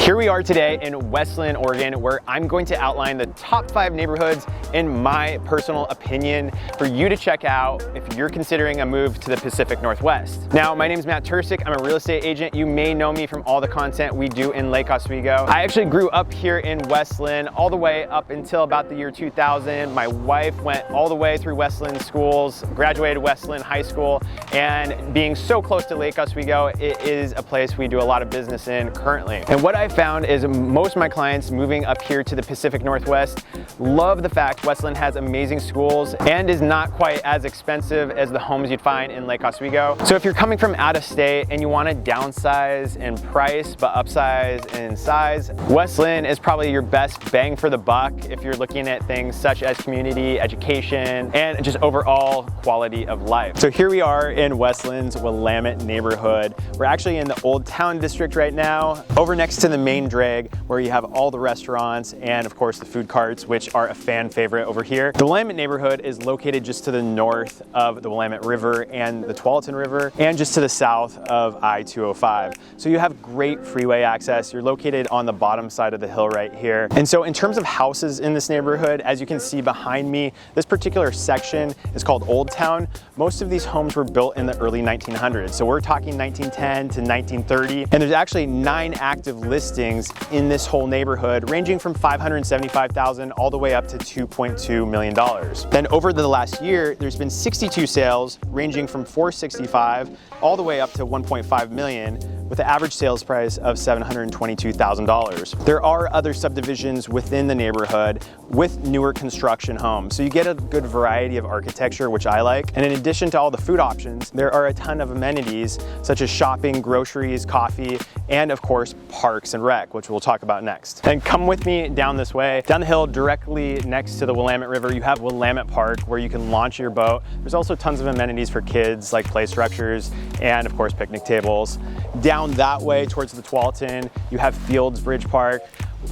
Here we are today in West Linn, Oregon, where I'm going to outline the top 5 neighborhoods in my personal opinion for you to check out if you're considering a move to the Pacific Northwest. Now, my name is Matt Tercek. I'm a real estate agent. You may know me from all the content we do in Lake Oswego. I actually grew up here in West Linn all the way up until about the year 2000. My wife went all the way through West Linn schools, graduated West Linn High School, and being so close to Lake Oswego, it is a place we do a lot of business in currently. And what I found is most of my clients moving up here to the Pacific Northwest love the fact West Linn has amazing schools and is not quite as expensive as the homes you'd find in Lake Oswego. So if you're coming from out of state and you want to downsize in price but upsize in size, West Linn is probably your best bang for the buck if you're looking at things such as community, education, and just overall quality of life. So here we are in West Linn's Willamette neighborhood. We're actually in the Old Town District right now, over next to the main drag where you have all the restaurants and of course the food carts, which are a fan favorite over here. The Willamette neighborhood is located just to the north of the Willamette River and the Tualatin River, and just to the south of I-205. So you have great freeway access. You're located on the bottom side of the hill right here. And so in terms of houses in this neighborhood, as you can see behind me, this particular section is called Old Town. Most of these homes were built in the early 1900s. So we're talking 1910 to 1930. And there's actually 9 active listings in this whole neighborhood, ranging from $575,000 all the way up to $2.2 million. Then over the last year, there's been 62 sales ranging from $465,000 all the way up to $1.5 million, with an average sales price of $722,000. There are other subdivisions within the neighborhood with newer construction homes, so you get a good variety of architecture, which I like. And in addition to all the food options, there are a ton of amenities such as shopping, groceries, coffee, and of course parks and rec, which we'll talk about next. Then come with me down this way. Down the hill directly next to the Willamette River, you have Willamette Park where you can launch your boat. There's also tons of amenities for kids like play structures and of course picnic tables. Down that way towards the Tualatin, you have Fields Bridge Park,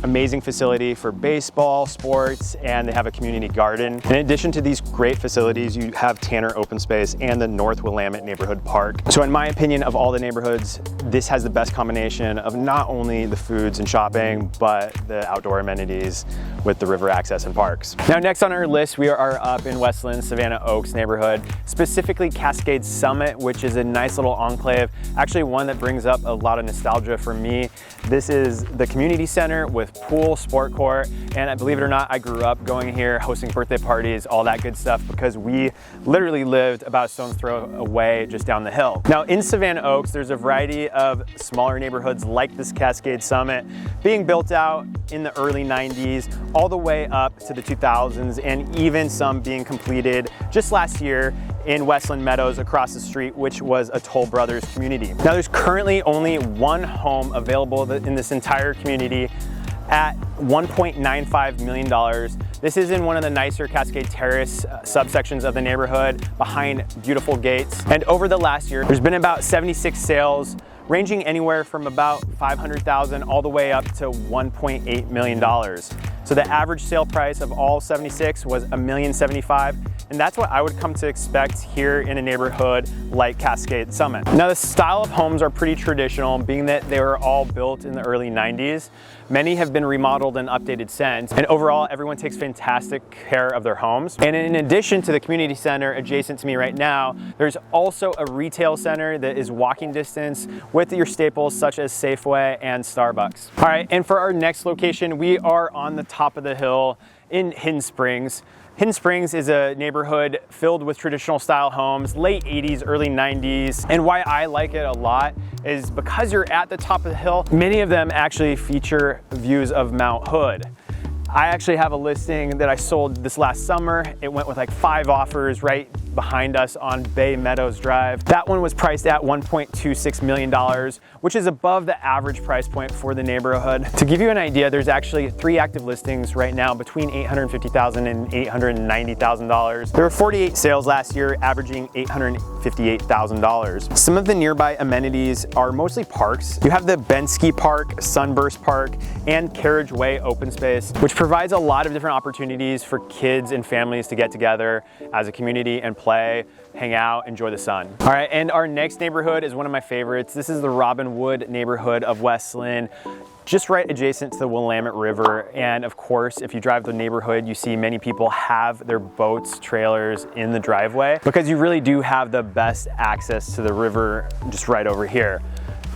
amazing facility for baseball, sports, and they have a community garden. In addition to these great facilities, you have Tanner Open Space and the North Willamette Neighborhood Park. So in my opinion, of all the neighborhoods, this has the best combination of not only the foods and shopping, but the outdoor amenities with the river access and parks. Now next on our list, we are up in West Linn, Savannah Oaks neighborhood, specifically Cascade Summit, which is a nice little enclave, actually one that brings up a lot of nostalgia for me. This is the community center with pool, sport court, and believe it or not, I grew up going here, hosting birthday parties, all that good stuff, because we literally lived about a stone's throw away just down the hill. Now in Savannah Oaks, there's a variety of smaller neighborhoods like this Cascade Summit being built out in the early 90s, all the way up to the 2000s, and even some being completed just last year in Westland Meadows across the street, which was a Toll Brothers community. Now there's currently only one home available in this entire community at $1.95 million. This is in one of the nicer Cascade Terrace subsections of the neighborhood behind beautiful gates. And over the last year, there's been about 76 sales ranging anywhere from about $500,000 all the way up to $1.8 million. So the average sale price of all 76 was $1,075,000, and that's what I would come to expect here in a neighborhood like Cascade Summit. Now the style of homes are pretty traditional, being that they were all built in the early 90s. Many have been remodeled and updated since, and overall everyone takes fantastic care of their homes. And in addition to the community center adjacent to me right now, there's also a retail center that is walking distance with your staples such as Safeway and Starbucks. All right, and for our next location, we are on the top of the hill in Hidden Springs. Hidden Springs is a neighborhood filled with traditional style homes, late 80s, early 90s. And why I like it a lot is because you're at the top of the hill, many of them actually feature views of Mount Hood. I actually have a listing that I sold this last summer. It went with like 5 offers right behind us on Bay Meadows Drive. That one was priced at $1.26 million, which is above the average price point for the neighborhood. To give you an idea, there's actually 3 active listings right now between $850,000 and $890,000. There were 48 sales last year, averaging $858,000. Some of the nearby amenities are mostly parks. You have the Bensky Park, Sunburst Park, and Carriageway Open Space, which provides a lot of different opportunities for kids and families to get together as a community and play, hang out, enjoy the sun. All right, and our next neighborhood is one of my favorites. This is the Robinwood neighborhood of West Linn, just right adjacent to the Willamette River. And of course, if you drive the neighborhood, you see many people have their boats, trailers in the driveway because you really do have the best access to the river just right over here.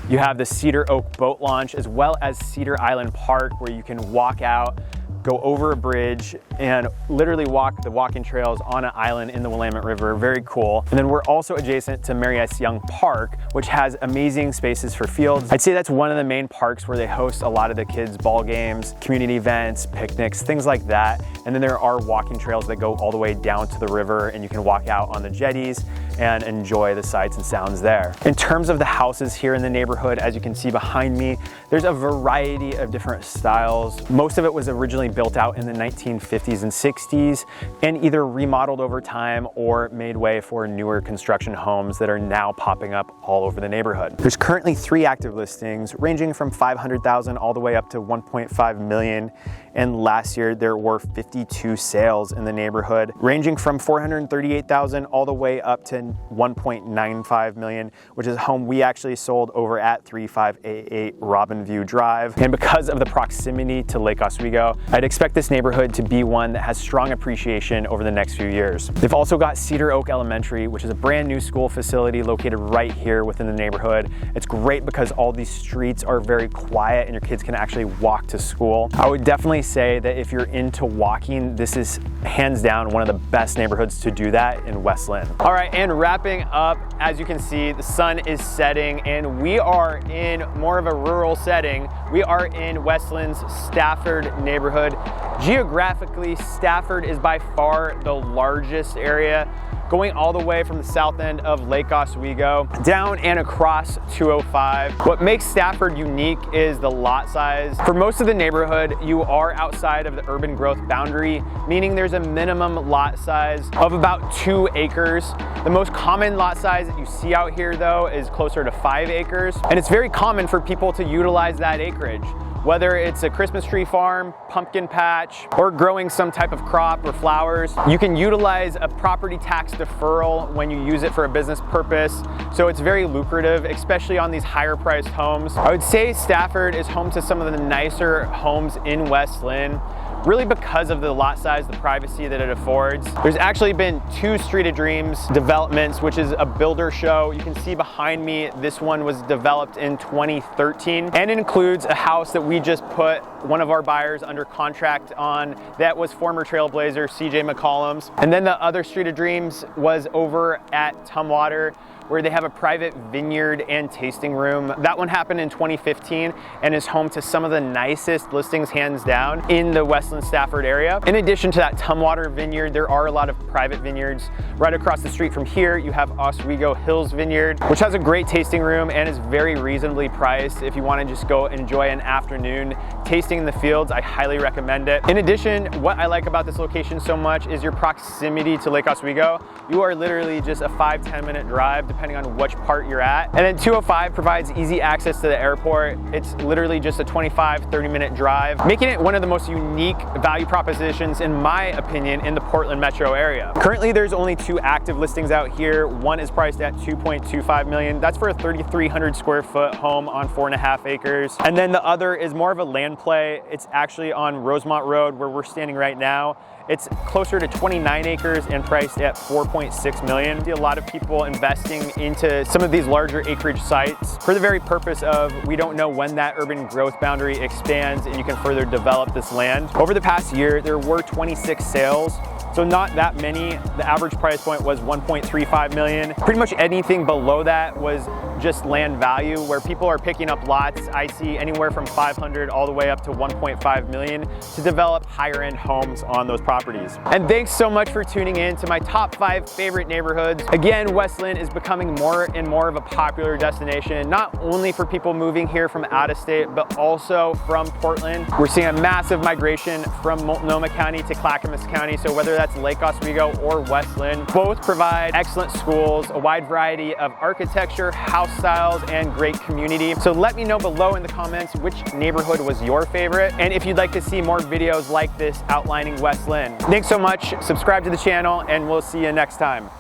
You have the Cedar Oak boat launch as well as Cedar Island Park where you can walk out, go over a bridge and literally walk the walking trails on an island in the Willamette River. Very cool. And then we're also adjacent to Mary S. Young Park, which has amazing spaces for fields. I'd say that's one of the main parks where they host a lot of the kids' ball games, community events, picnics, things like that. And then there are walking trails that go all the way down to the river and you can walk out on the jetties and enjoy the sights and sounds there. In terms of the houses here in the neighborhood, as you can see behind me, there's a variety of different styles. Most of it was originally built out in the 1950s and 60s and either remodeled over time or made way for newer construction homes that are now popping up all over the neighborhood. There's currently 3 active listings ranging from $500,000 all the way up to $1.5 million. And last year there were 52 sales in the neighborhood ranging from $438,000 all the way up to $1.95 million, which is a home we actually sold over at 3588 Robin View Drive. And because of the proximity to Lake Oswego, I'd expect this neighborhood to be one that has strong appreciation over the next few years. They've also got Cedar Oak Elementary, which is a brand new school facility located right here within the neighborhood. It's great because all these streets are very quiet and your kids can actually walk to school. I would definitely say that if you're into walking, this is hands down one of the best neighborhoods to do that in West Linn. All right, and wrapping up, as you can see, the sun is setting and we are in more of a rural setting. We are in West Linn's Stafford neighborhood. Geographically, Stafford is by far the largest area, going all the way from the south end of Lake Oswego down and across 205. What makes Stafford unique is the lot size. For most of the neighborhood, you are outside of the urban growth boundary, meaning there's a minimum lot size of about 2 acres. The most common lot size that you see out here though is closer to 5 acres. And it's very common for people to utilize that acreage. Whether it's a Christmas tree farm, pumpkin patch, or growing some type of crop or flowers, you can utilize a property tax deferral when you use it for a business purpose. So it's very lucrative, especially on these higher priced homes. I would say Stafford is home to some of the nicer homes in West Linn, really because of the lot size, the privacy that it affords. There's actually been 2 Street of Dreams developments, which is a builder show. You can see behind me, this one was developed in 2013, and it includes a house that we just put one of our buyers under contract on that was former Trailblazer CJ McCollum's. And then the other Street of Dreams was over at Tumwater, where they have a private vineyard and tasting room. That one happened in 2015 and is home to some of the nicest listings hands down in the West Linn Stafford area. In addition to that Tumwater vineyard, there are a lot of private vineyards. Right across the street from here, you have Oswego Hills Vineyard, which has a great tasting room and is very reasonably priced. If you wanna just go enjoy an afternoon tasting in the fields, I highly recommend it. In addition, what I like about this location so much is your proximity to Lake Oswego. You are literally just a 5-10 minute drive depending on which part you're at. And then 205 provides easy access to the airport. It's literally just a 25-30 minute drive, making it one of the most unique value propositions, in my opinion, in the Portland metro area. Currently, there's only 2 active listings out here. One is priced at $2.25 million. That's for a 3,300 square foot home on 4.5 acres. And then the other is more of a land play. It's actually on Rosemont Road where we're standing right now. It's closer to 29 acres and priced at $4.6 million. I see a lot of people investing into some of these larger acreage sites for the very purpose of, we don't know when that urban growth boundary expands and you can further develop this land. Over the past year, there were 26 sales. So not that many. The average price point was $1.35 million. Pretty much anything below that was just land value, where people are picking up lots. I see anywhere from 500 all the way up to 1.5 million to develop higher end homes on those properties. And thanks so much for tuning in to my top 5 favorite neighborhoods. Again, West Linn is becoming more and more of a popular destination, not only for people moving here from out of state, but also from Portland. We're seeing a massive migration from Multnomah County to Clackamas County. So whether that's Lake Oswego or West Linn, both provide excellent schools, a wide variety of architecture, house styles, and great community. So let me know below in the comments which neighborhood was your favorite, and if you'd like to see more videos like this outlining West Linn. Thanks so much, subscribe to the channel, and we'll see you next time.